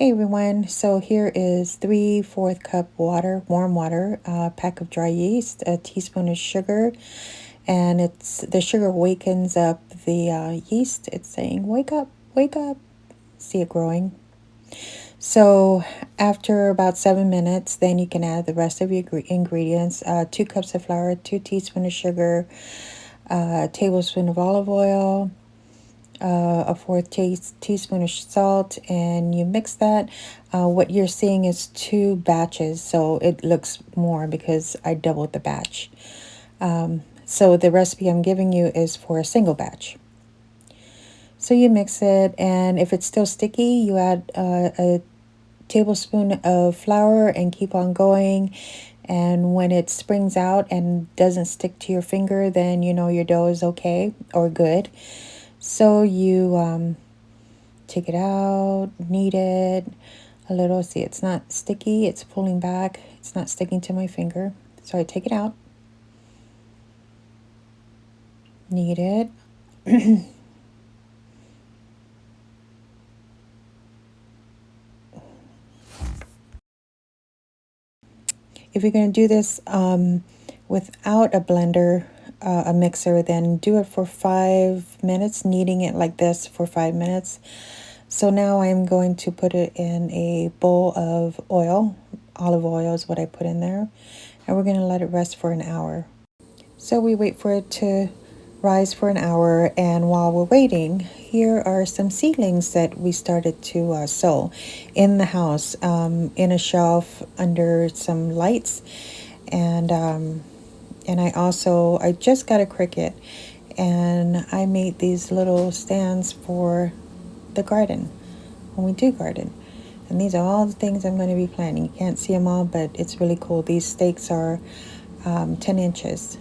Hey everyone, so here is 3/4 cup water, warm water, a pack of dry yeast, a teaspoon of sugar, and the sugar wakens up the yeast. It's saying, wake up, see it growing. So after about 7 minutes, then you can add the rest of your ingredients, 2 cups of flour, 2 teaspoons of sugar, a tablespoon of olive oil, a fourth teaspoon of salt, and you mix that. What you're seeing is 2 batches, so it looks more because I doubled the batch. So the recipe I'm giving you is for a single batch. So you mix it, and if it's still sticky, you add a tablespoon of flour and keep on going. And when it springs out and doesn't stick to your finger, then you know your dough is okay or good. So you take it out, knead it a little. See, it's not sticky, it's pulling back, it's not sticking to my finger. So I take it out, knead it. If you're going to do this without a blender, a mixer, then do it for 5 minutes, kneading it like this for 5 minutes. So now I'm going to put it in a bowl of oil. Olive oil is what I put in there. And we're going to let it rest for an hour. So we wait for it to rise for an hour, and while we're waiting, here are some seedlings that we started to sow in the house, in a shelf under some lights, and I just got a Cricut, and I made these little stands for the garden when we do garden. And these are all the things I'm going to be planting. You can't see them all, but it's really cool. These stakes are 10 inches.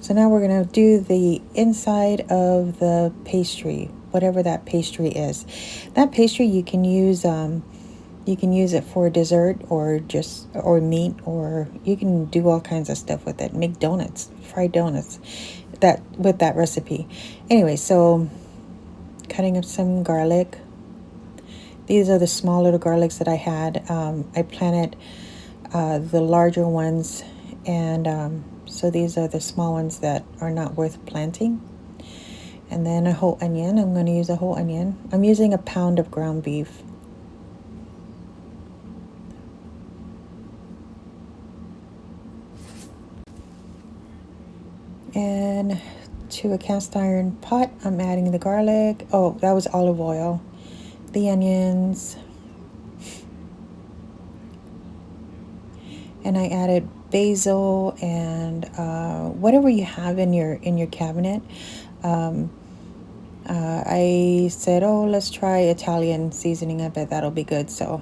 So now we're going to do the inside of the pastry, whatever that pastry is. That pastry you can use it for dessert or meat, or you can do all kinds of stuff with it. Make donuts, fried donuts, that with that recipe. Anyway, so cutting up some garlic. These are the small little garlics that I had. I planted the larger ones, and so these are the small ones that are not worth planting. And then a whole onion. I'm going to use a whole onion. I'm using a pound of ground beef. And to a cast iron pot, I'm adding the garlic. Oh, that was olive oil. The onions. And I added basil and whatever you have in your cabinet. I said, oh, let's try Italian seasoning. I bet that'll be good. So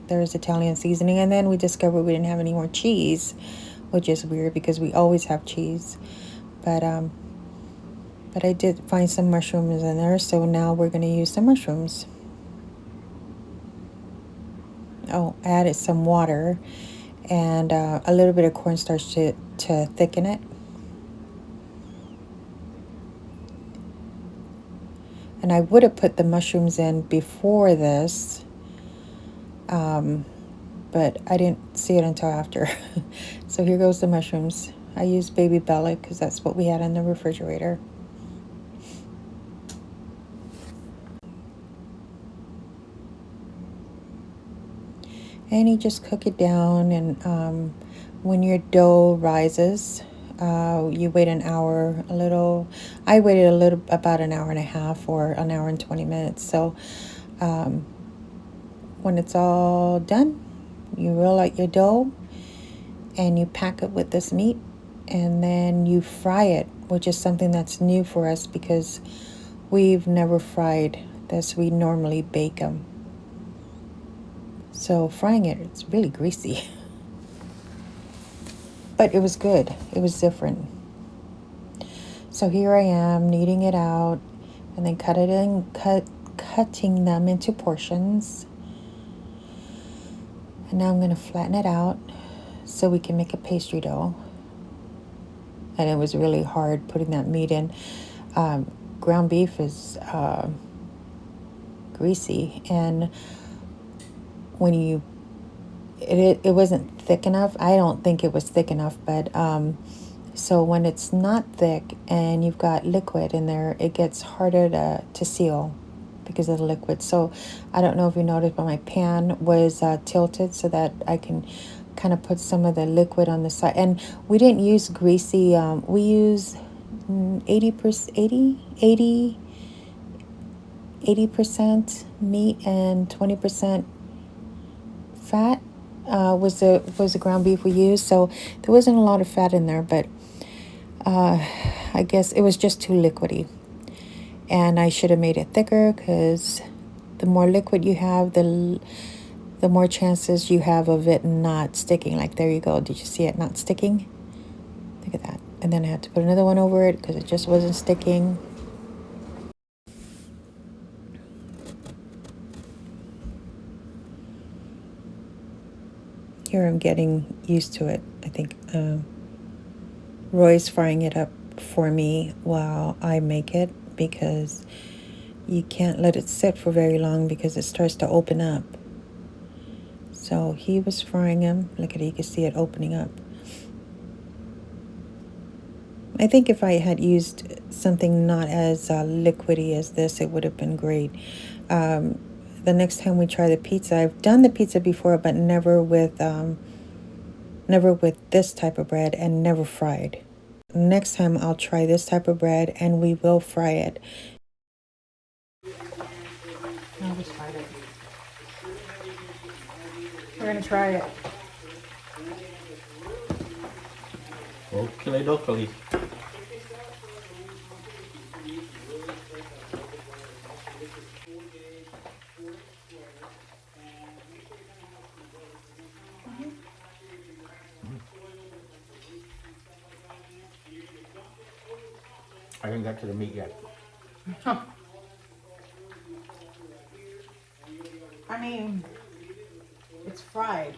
there's Italian seasoning. And then we discovered we didn't have any more cheese, which is weird because we always have cheese. But I did find some mushrooms in there. So now we're going to use some mushrooms. Oh, I added some water and a little bit of cornstarch to thicken it. And I would have put the mushrooms in before this, but I didn't see it until after. So here goes the mushrooms. I used baby Bella because that's what we had in the refrigerator. And you just cook it down, and when your dough rises, you wait an hour, a little. I waited a little, about an hour and a half or an hour and 20 minutes. So when it's all done, you roll out your dough and you pack it with this meat, and then you fry it, which is something that's new for us because we've never fried this. We normally bake them. So frying it, it's really greasy. But it was good. It was different. So here I am kneading it out and then cutting them into portions. And now I'm going to flatten it out so we can make a pastry dough. And it was really hard putting that meat in. Ground beef is greasy, and when you it wasn't thick enough. I don't think it was thick enough, but so when it's not thick and you've got liquid in there, it gets harder to seal because of the liquid. So I don't know if you noticed, but my pan was tilted so that I can kind of put some of the liquid on the side. And we didn't use greasy. We use 80% meat and 20% fat was the ground beef we used. So there wasn't a lot of fat in there, but I guess it was just too liquidy. And I should have made it thicker because the more liquid you have, the more chances you have of it not sticking. Like, there you go. Did you see it not sticking? Look at that. And then I had to put another one over it because it just wasn't sticking. Here I'm getting used to it. I think Roy's frying it up for me while I make it, because you can't let it sit for very long because it starts to open up. So he was frying them. Look at it, you can see it opening up. I think if I had used something not as liquidy as this, it would have been great. The next time we try the pizza, I've done the pizza before, but never with this type of bread, and never fried. Next time I'll try this type of bread and we will fry it. I'll just fry it. We're gonna try it. Oakley dokley. I haven't got to the meat yet. Huh. I mean, it's fried.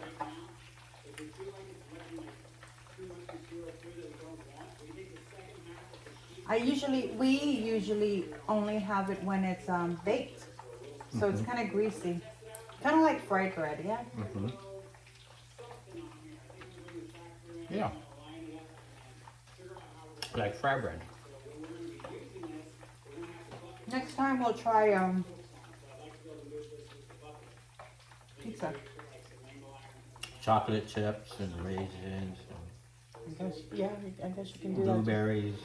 We usually only have it when it's baked, so it's kind of greasy, kind of like fried bread, yeah. Yeah. Like fried bread. Next time we'll try pizza. Chocolate chips and raisins and I guess you can do that. blueberries.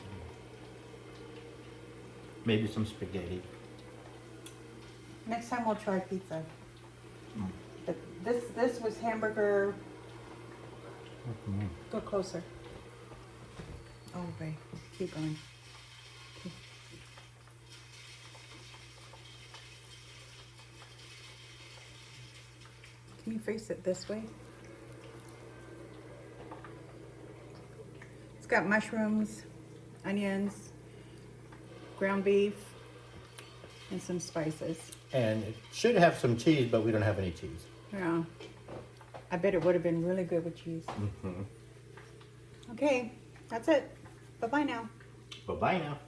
Maybe some spaghetti. Next time we'll try pizza. But this was hamburger. Go closer. Oh, wait. Keep going. Can you face it this way? It's got mushrooms, onions, ground beef, and some spices. And it should have some cheese, but we don't have any cheese. Yeah. I bet it would have been really good with cheese. Okay, that's it. Bye-bye now. Bye-bye now.